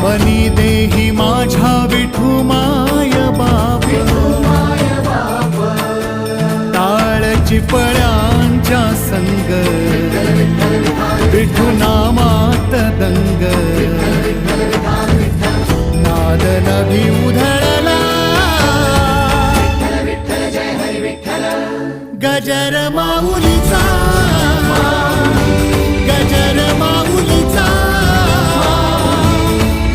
बनी देही माझ्या विठू माय बाप, टाळची पळ्यांच्या संग, विठू नामात दंग, नाद नभी उधळला, गजर